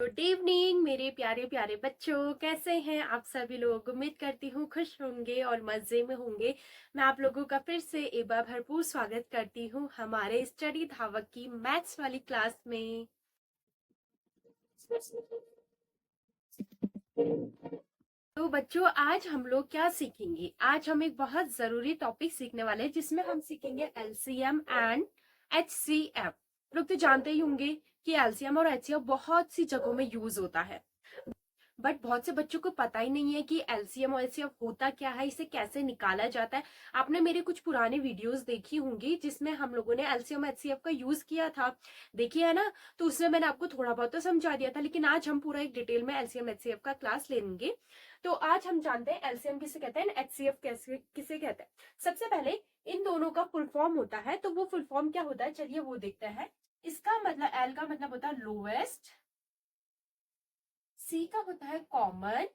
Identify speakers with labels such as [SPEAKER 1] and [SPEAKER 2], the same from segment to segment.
[SPEAKER 1] Good evening मेरे प्यारे प्यारे बच्चों, कैसे हैं आप सभी लोग। उम्मीद करती हूँ खुश होंगे और मजे में होंगे। मैं आप लोगों का फिर से एक बार भरपूर स्वागत करती हूँ हमारे स्टडी धावक की मैथ्स वाली क्लास में। तो बच्चों, आज हम लोग क्या सीखेंगे। आज हम एक बहुत जरूरी टॉपिक सीखने वाले हैं जिसमें हम सीखेंगे एलसीएम एंड एचसीएफ। लोग तो जानते ही होंगे कि एलसीएम और एचसीएफ बहुत सी जगहों में यूज होता है, बट बहुत से बच्चों को पता ही नहीं है कि एलसीएम और एचसीएफ होता क्या है, इसे कैसे निकाला जाता है। आपने मेरे कुछ पुराने वीडियोस देखी होंगी जिसमें हम लोगों ने एलसीएम एचसीएफ का यूज किया था, देखिए है ना। तो उसमें मैंने आपको थोड़ा बहुत तो समझा दिया था, लेकिन आज हम पूरा एक डिटेल में एलसीएम एचसीएफ का क्लास लेंगे। तो आज हम जानते हैं एलसीएम किसे कहते हैं, एचसीएफ किसे कहते हैं। सबसे पहले इन दोनों का फुल फॉर्म होता है, तो वो फुल फॉर्म क्या होता है, चलिए वो देखते हैं। इसका मतलब एल का मतलब होता है लोवेस्ट, सी का होता है कॉमन,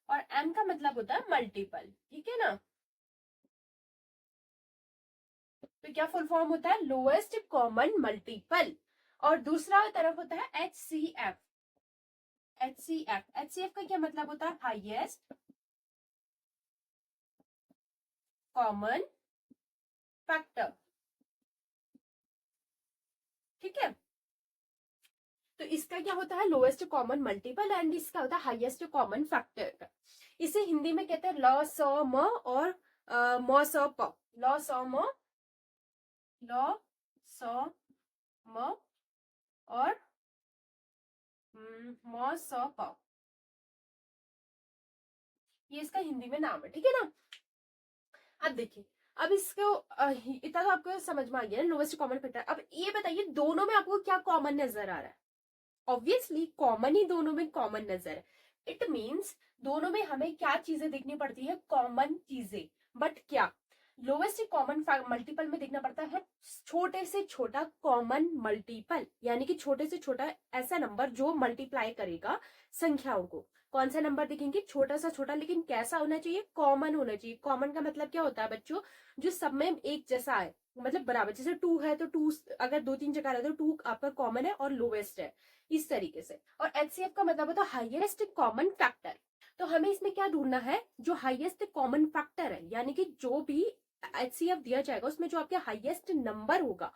[SPEAKER 1] और एम का मतलब होता है मल्टीपल। ठीक है ना। तो क्या फुल फॉर्म होता है, लोएस्ट कॉमन मल्टीपल। और दूसरा तरफ होता है H C F. H C F का क्या मतलब होता है, हाईएस्ट कॉमन फैक्टर। ठीक है। तो इसका क्या होता है, लोएस्ट कॉमन मल्टीपल, एंड इसका होता है हाईएस्ट कॉमन फैक्टर। इसे हिंदी में कहते हैं लॉ सॉ म और म सॉ प। लॉ सॉ म, लॉ सॉ म और म सॉ प, ये इसका हिंदी में नाम है। ठीक है ना। अब देखिए, अब इसको इतना तो आपको समझ में आ गया ना, लोवेस्ट कॉमन फैक्टर। अब ये बताइए दोनों में आपको क्या कॉमन नजर आ रहा है। ऑब्वियसली कॉमन ही दोनों में कॉमन नजर है। इट मीन्स दोनों में हमें क्या चीजें देखनी पड़ती है, कॉमन चीजें। बट क्या लोवेस्ट कॉमन मल्टीपल में देखना पड़ता है छोटे से छोटा कॉमन मल्टीपल, यानी कि छोटे से छोटा ऐसा नंबर जो मल्टीप्लाई करेगा संख्याओं को। कौन सा नंबर देखेंगे, छोटा सा छोटा, लेकिन कैसा होना चाहिए, कॉमन होना चाहिए। कॉमन का मतलब क्या होता है बच्चों, जो सब में एक जैसा है, मतलब बराबर। जैसे टू है तो टू अगर दो तीन जगह रहता है तो टू आपका कॉमन है और लोवेस्ट है, इस तरीके से। और एचसीएफ का मतलब होता है हाईएस्ट कॉमन फैक्टर। तो हमें इसमें क्या ढूंढना है, जो हाईएस्ट कॉमन फैक्टर है, यानी कि जो भी एचसीएफ दिया जाएगा उसमें जो आपके हाईएस्ट नंबर होगा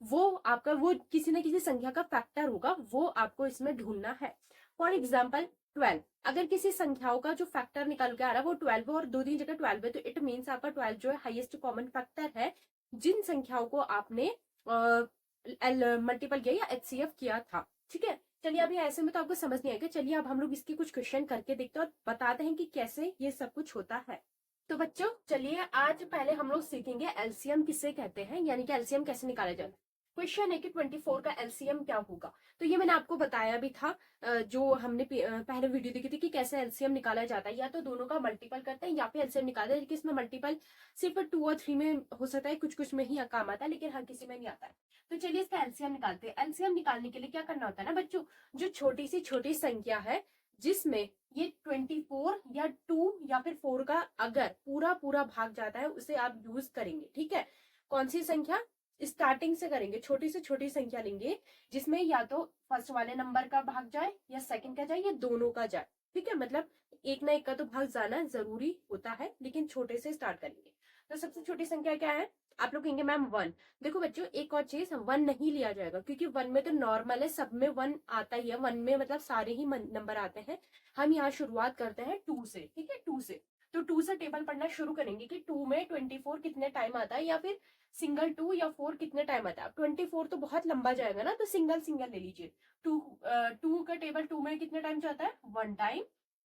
[SPEAKER 1] वो आपका, वो किसी ना किसी संख्या का फैक्टर होगा, वो आपको इसमें ढूंढना है। फॉर एग्जाम्पल 12, अगर किसी संख्याओं का जो फैक्टर निकल के आ रहा है वो 12 है और दो तीन जगह 12 है, तो इट मीन्स आपका 12 जो है हाईएस्ट कॉमन फैक्टर है जिन संख्याओं को आपने मल्टीपल किया या एचसीएफ किया था। ठीक है। चलिए, अभी ऐसे में तो आपको समझ नहीं आएगा। चलिए अब हम लोग इसके कुछ क्वेश्चन करके देखते हैं और बताते हैं कि कैसे ये सब कुछ होता है। तो बच्चों चलिए, आज पहले हम लोग सीखेंगे एलसीएम किसे कहते हैं, यानी कि एलसीएम कैसे निकाला जाए। क्वेश्चन है कि 24 का एलसीएम क्या होगा। तो ये मैंने आपको बताया भी था, जो हमने पहले वीडियो देखी थी कि कैसे एलसीएम निकाला जाता है। या तो दोनों का मल्टीपल करते हैं या फिर एलसीएम निकालते हैं, लेकिन इसमें मल्टीपल सिर्फ 2 और 3 में हो सकता है, कुछ कुछ में ही काम आता है, लेकिन हर किसी में नहीं आता है। तो चलिए इसका एलसीएम निकालते हैं। एलसीएम निकालने के लिए क्या करना होता है ना बच्चों, जो छोटी संख्या है जिसमें ये 24 या 2 या फिर 4 का अगर पूरा पूरा भाग जाता है उसे आप यूज करेंगे। ठीक है। कौन सी संख्या, स्टार्टिंग से करेंगे, छोटी से छोटी संख्या लेंगे जिसमें या तो फर्स्ट वाले नंबर का भाग जाए या सेकंड का जाए या दोनों का जाए। ठीक है। मतलब एक ना एक का तो भाग जाना जरूरी होता है, लेकिन छोटे से स्टार्ट करेंगे। तो सबसे छोटी संख्या क्या है, आप लोग कहेंगे मैम 1। देखो बच्चों, एक और चीज, 1 नहीं लिया जाएगा क्योंकि 1 में तो नॉर्मल है, सब में 1 आता ही है। 1 में मतलब सारे ही नंबर आते हैं। हम यहाँ शुरुआत करते हैं 2 से। ठीक है, 2 से। तो 2 से टेबल पढ़ना शुरू करेंगे कि 2 में 24 कितने टाइम आता है, या फिर सिंगल 2 या 4 कितने टाइम आता है। 24 तो बहुत लंबा जाएगा ना, तो सिंगल सिंगल ले लीजिए। 2 का टेबल 2 में कितने टाइम जाता है, 1 टाइम।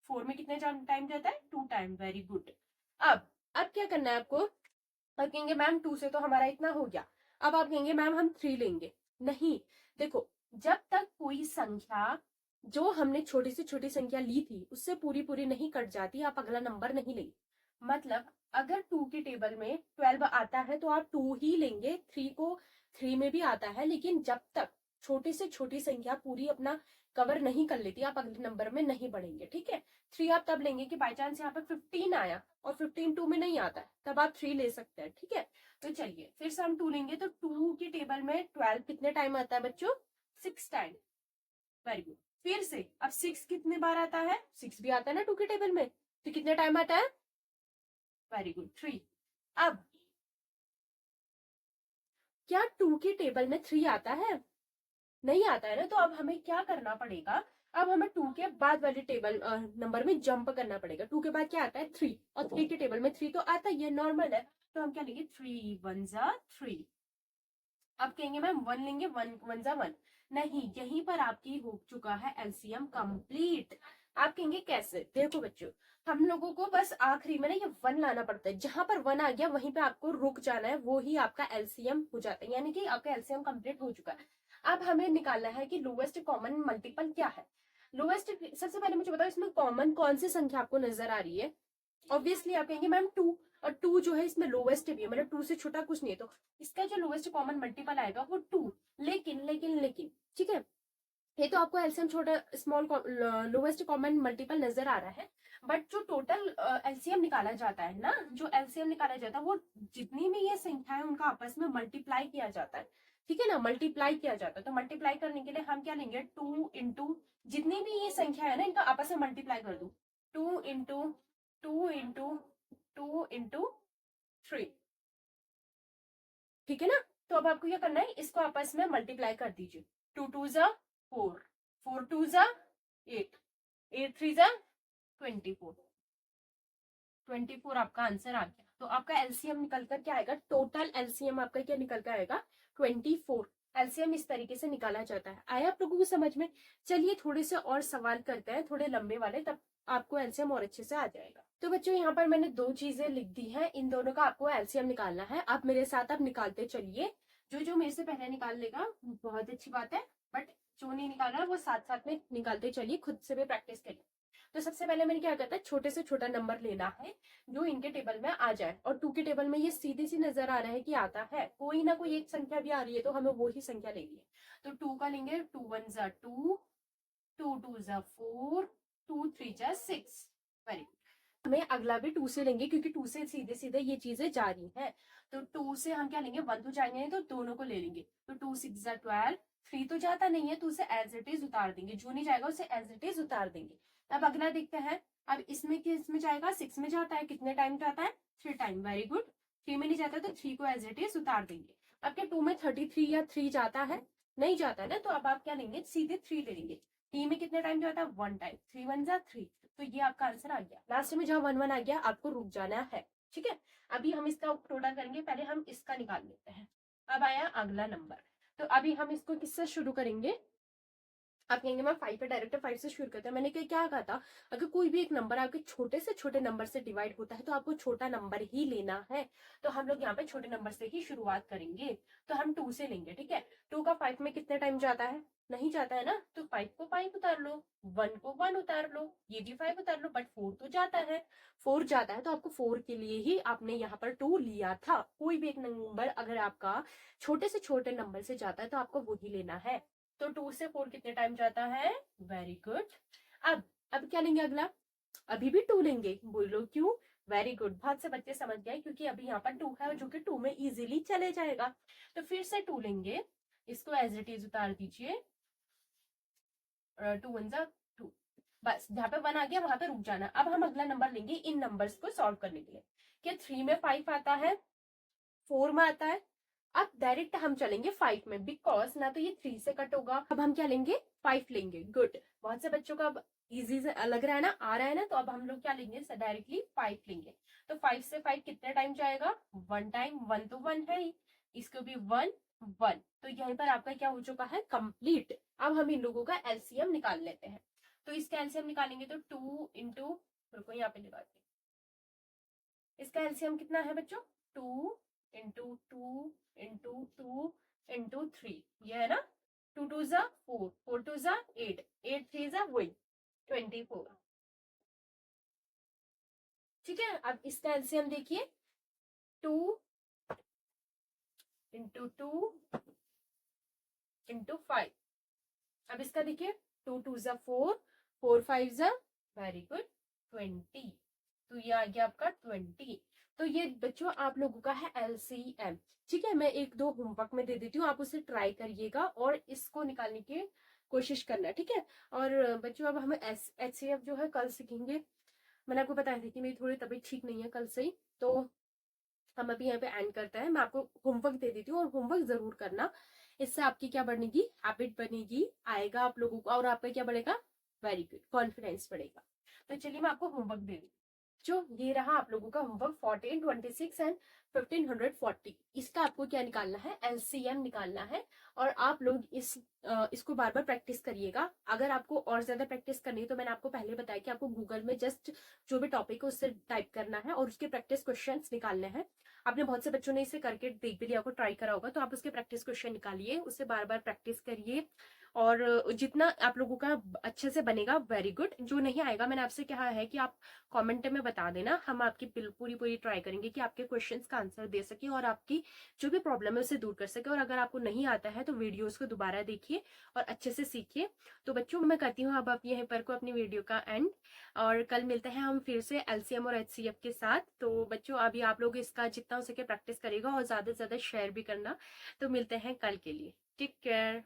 [SPEAKER 1] 4 में कितने टाइम जाता है, 2 टाइम। Very good. अब क्या करना है आपको, आप कहेंगे मैम 2 से तो हमारा इतना हो गया, अब आप कहेंगे मैम हम 3 लेंगे। नहीं, देखो, जब तक कोई संख्या जो हमने छोटी से छोटी संख्या ली थी उससे पूरी पूरी नहीं कट जाती, आप अगला नंबर नहीं लेंगे। मतलब अगर 2 के टेबल में 12 आता है तो आप 2 ही लेंगे। 3 को 3 में भी आता है, लेकिन जब तक छोटी से छोटी संख्या पूरी अपना कवर नहीं कर लेती, आप अगले नंबर में नहीं बढ़ेंगे, ठीक है। 3 आप तब लेंगे कि बाई चांस यहाँ पे 15 आया और 15 2 में नहीं आता है, तब आप 3 ले सकते हैं, ठीक है। तो चलिए फिर से हम 2 लेंगे, तो 2 की टेबल में 12 कितने टाइम आता है बच्चों? 6 टाइम। Very good. फिर से अब 6 कितने बार आता है? 6 भी आता है ना 2 की टेबल में, तो कितने टाइम आता है? Very good, 3। अब क्या 2 की टेबल में 3 आता है? नहीं आता है ना, तो अब हमें क्या करना पड़ेगा? अब हमें 2 के बाद वाली टेबल नंबर में जंप करना पड़ेगा। 2 के बाद क्या आता है? 3, और 3 की टेबल में 3 तो आता ही है, नॉर्मल है। तो हम क्या लेंगे? 3 1 जा 3। अब कहेंगे मैम 1 लेंगे, 1 1 जा 1। नहीं, यहीं पर आपकी हो चुका है एलसीएम कंप्लीट। आप कहेंगे कैसे? देखो बच्चों, हम लोगों को बस आखिरी में ना ये 1 लाना पड़ता है, जहां पर 1 आ गया वहीं पे आपको रुक जाना है, वो ही आपका एलसीएम हो जाता है, यानी कि आपका एलसीएम कंप्लीट हो चुका है। अब हमें निकालना है कि लोवेस्ट कॉमन मल्टीपल क्या है। लोवेस्ट, सबसे पहले मुझे बताओ इसमें कॉमन कौन सी संख्या आपको नजर आ रही है? ऑब्वियसली आप कहेंगे मैम 2, और 2 जो है इसमें लोवेस्ट भी है, मतलब 2 से छोटा कुछ नहीं है, तो इसका जो लोवेस्ट कॉमन मल्टीपल आएगा वो 2। लेकिन लेकिन लेकिन ठीक है, ये तो आपको एलसीएम छोटा स्मॉल लोवेस्ट कॉमन मल्टीपल नजर आ रहा है, बट जो टोटल एलसीएम निकाला जाता है ना, जो एलसीएम निकाला जाता है वो जितनी भी ये संख्या है उनका आपस में मल्टीप्लाई किया जाता है, ठीक है ना, मल्टीप्लाई किया जाता है। तो मल्टीप्लाई करने के लिए हम क्या लेंगे? 2 इंटू जितनी भी ये संख्या है ना इनका आपस में मल्टीप्लाई कर दो। 2 इंटू 2 इंटू 2 इंटू 3, ठीक है ना। तो अब आपको क्या करना है? इसको आपस में मल्टीप्लाई कर दीजिए। 2 2 जा 4, 4 2 जा 8, 8 3 जा 24, 24 आपका आंसर आ गया। तो आपका एलसीएम निकल कर क्या आएगा? टोटल एलसीएम आपका क्या निकल कर आएगा? 24। एलसीएम इस तरीके से निकाला जाता है। आया आप लोगों को समझ में? चलिए थोड़े से और सवाल करते हैं, थोड़े लंबे वाले, तब आपको एलसीएम और अच्छे से आ जाएगा। तो बच्चों यहाँ पर मैंने 2 चीजें लिख दी हैं, इन दोनों का आपको एलसीएम निकालना है। आप मेरे साथ आप निकालते चलिए, जो जो मेरे से पहले निकाल लेगा बहुत अच्छी बात है, बट जो नहीं निकाल रहा वो साथ साथ में निकालते चलिए, खुद से भी प्रैक्टिस करिए। तो सबसे पहले मैंने क्या कहता है, छोटे से छोटा नंबर लेना है जो इनके टेबल में आ जाए, और 2 के टेबल में ये सीधी सी नजर आ रहा है कि आता है, कोई ना कोई एक संख्या भी आ रही है तो हमें वो ही संख्या लेनी है। तो 2 का लेंगे, 2 1 जा 2, 2 2 जा 4, 2 3 जा 6। Very good. हमें अगला भी 2 से लेंगे, क्योंकि 2 से सीधे सीधे ये चीजें जा रही हैं। तो 2 से हम क्या लेंगे? 1 तो जाएंगे नहीं, तो दोनों को ले लेंगे। तो 2 6 जा 12, 3 तो जाता नहीं है तो उसे एज इट इज उतार देंगे, जो नहीं जाएगा उसे एज इट इज उतार देंगे। अब अगला देखते हैं। अब इसमें किस में जाएगा? 6 में जाता है, कितने टाइम जाता है? 3 टाइम। Very good. 3 में नहीं जाता तो 3 को एज इट इज उतार देंगे। अब क्या 2 में 33 या 3 जाता है? नहीं जाता है ना, तो अब आप क्या लेंगे? सीधे 3 ले लेंगे। 3 में कितने टाइम जाता है? 1 टाइम। 3 1 जा 3, तो ये आपका आंसर आ गया। लास्ट में जहां 1 1 आ गया आपको रुक जाना है, ठीक है। अभी हम इसका टोटल करेंगे, पहले हम इसका निकाल लेते हैं। अब आया अगला नंबर, तो अभी हम इसको किससे शुरू करेंगे? आप कहेंगे मैं 5 पे डायरेक्ट 5 से शुरू करते हैं। मैंने क्या कहा था? अगर कोई भी एक नंबर आपके छोटे से छोटे नंबर से डिवाइड होता है तो आपको छोटा नंबर ही लेना है। तो हम लोग यहाँ पे छोटे नंबर से ही शुरुआत करेंगे। तो हम 2 से लेंगे, ठीक है। 2 का 5 में कितने टाइम जाता है? नहीं जाता है ना, तो 5 को 5 उतार लो, 1 को 1 उतार लो, ये भी 5 उतार लो, बट 4 तो जाता है। 4 जाता है तो आपको 4 के लिए ही आपने यहाँ पर 2 लिया था। कोई भी एक नंबर अगर आपका छोटे से छोटे नंबर से जाता है तो आपको वही लेना है। तो 2 से 4 कितने टाइम जाता है? Very good. अब क्या लेंगे अगला? अभी भी 2 लेंगे, बोलो क्यों? वेरी गुड, बहुत से बच्चे समझ गए, क्योंकि अभी यहाँ पर 2 है जो कि 2 में इजीली चले जाएगा। तो फिर से 2 लेंगे, इसको एज इट इज उतार दीजिए। 2 1 जा 2, बस जहां पे 1 आ गया वहां पे रुक जाना। अब हम अगला नंबर लेंगे इन नंबर्स को सॉल्व करने के लिए। क्या 3 में 5 आता है? 4 में आता है? अब डायरेक्ट हम चलेंगे 5 में, बिकॉज ना तो ये 3 से कट होगा। अब हम क्या लेंगे? 5 लेंगे। गुड, बहुत से बच्चों का अब इजी से लग रहा है ना, आ रहा है ना, तो अब हम लोग क्या लेंगे? डायरेक्टली 5 लेंगे। तो 5 से 5 कितने टाइम जाएगा? 1 टाइम। 1 तो 1 है ही, इसको भी 1 1। तो यहीं पर आपका क्या हो चुका है? कंप्लीट। अब हम इन लोगों का एलसीएम निकाल लेते हैं। तो इसका एलसीएम निकालेंगे तो 2 इंटू, रुको यहाँ पे निकालते हैं। इसका एलसीएम कितना है बच्चों? 2 इंटू 2 इंटू 2 इंटू 3, ये है ना। 2 2 जा 4, 4 2 जा 8, 8 3 जा वही 24, ठीक है। अब इसका एलसीएम देखिए, 2 इंटू 2 इंटू 5। अब इसका देखिए 2 2 ज़ा 4, 4 5 ज़ा, वेरी गुड, 20। तो ये आ गया आपका 20। तो ये बच्चों आप लोगों का है LCM। ठीक है, मैं एक दो होमवर्क में दे देती हूँ, आप उसे ट्राई करिएगा और इसको निकालने की कोशिश करना। ठीक है, और बच्चों अब हम HCF जो है कल सीखेंगे। मैंने आपको बताया था कि मेरी थोड़ी तबीयत ठीक नहीं है कल से ही, तो हम अभी यहाँ पे एंड करते हैं। मैं आपको होमवर्क दे देती हूँ और होमवर्क जरूर करना। इससे आपकी क्या बनेगी, हैबिट बनेगी, आएगा आप लोगों को, और आपका क्या बढ़ेगा, वेरी गुड, कॉन्फिडेंस बढ़ेगा। तो चलिए मैं आपको होमवर्क दे दी। जो ये रहा आप लोगों का होमवर्क 14, 26 एंड 1540। इसका आपको क्या निकालना है, LCM निकालना है। और आप लोग इसको बार बार प्रैक्टिस करिएगा। अगर आपको और ज्यादा प्रैक्टिस करनी है तो मैंने आपको पहले बताया कि आपको गूगल में जस्ट जो भी टॉपिक है उससे टाइप करना है और उसके प्रैक्टिस क्वेश्चंस निकालने हैं। आपने बहुत से बच्चों ने इसे करके देख भी लिया होगा, ट्राई करा होगा, तो आप उसके प्रैक्टिस क्वेश्चन निकालिए, उसे बार बार प्रैक्टिस करिए और जितना आप लोगों का अच्छे से बनेगा वेरी गुड। जो नहीं आएगा मैंने आपसे कहा है कि आप कमेंट में बता देना, हम आपकी पूरी ट्राई करेंगे कि आपके क्वेश्चंस का आंसर दे सके और आपकी जो भी प्रॉब्लम है उसे दूर कर सके। और अगर आपको नहीं आता है तो वीडियोस को दोबारा देखिए और अच्छे से सीखिए। तो बच्चों मैं करती हूँ अब आप यहीं पर को अपनी वीडियो का एंड, और कल मिलते हैं हम फिर से LCM और HCF के साथ। तो बच्चों अभी आप लोग इसका जितना हो सके प्रैक्टिस करेगा और ज्यादा से ज्यादा शेयर भी करना। तो मिलते हैं कल के लिए, टेक केयर।